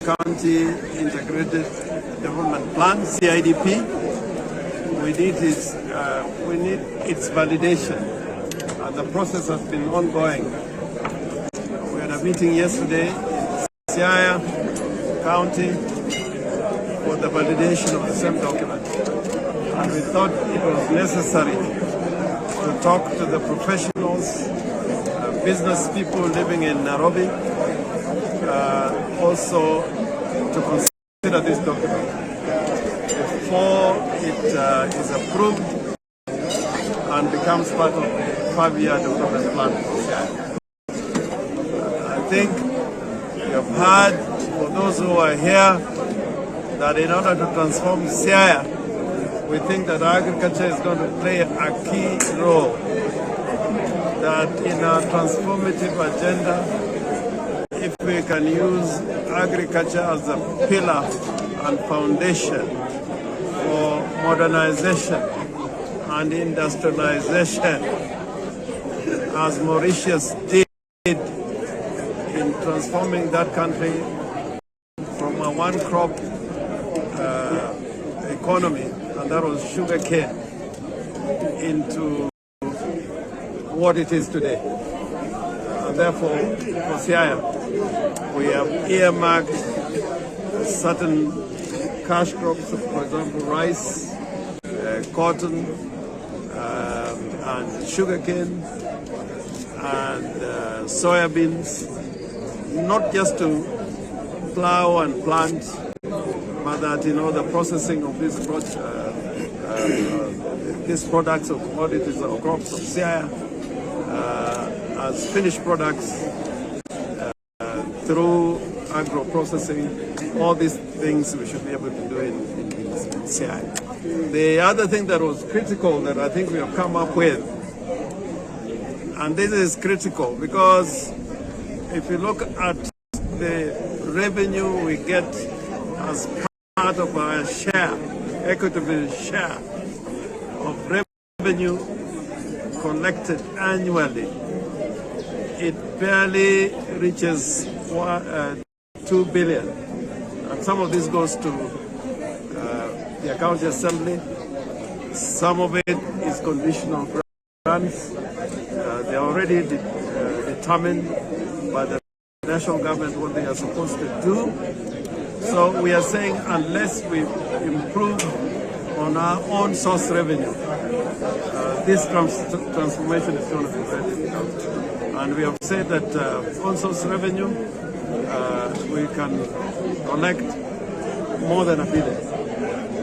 County Integrated Development Plan, CIDP. We need its validation, and the process has been ongoing. We had a meeting yesterday in Siaya County for the validation of the same document, and we thought it was necessary to talk to the professionals, business people living in Nairobi, also to consider this document before it is approved and becomes part of the 5-year development plan. I think you have heard, for those who are here, that in order to transform Siaya, we think that agriculture is going to play a key role. That in our transformative agenda, if we can use agriculture as a pillar and foundation for modernization and industrialization, as Mauritius did in transforming that country from a one-crop economy, and that was sugarcane, into what it is today. And therefore, for Siaya, we have earmarked certain cash crops, for example, rice, cotton, and sugarcane, and soybeans, not just to plow and plant, but that, the processing of these products or commodities or crops of Siaya as finished products through agro-processing. All these things we should be able to do in Siaya. The other thing that was critical that I think we have come up with, and this is critical because if you look at the revenue we get as part of our share, equitable share of revenue collected annually, it barely reaches 2 billion. And some of this goes to the county assembly. Some of it is conditional grants. They are already determined by the national government what they are supposed to do. So we are saying unless we improve on our own source revenue, this transformation is going to be very difficult. And we have said that on source revenue, we can collect more than $1 billion.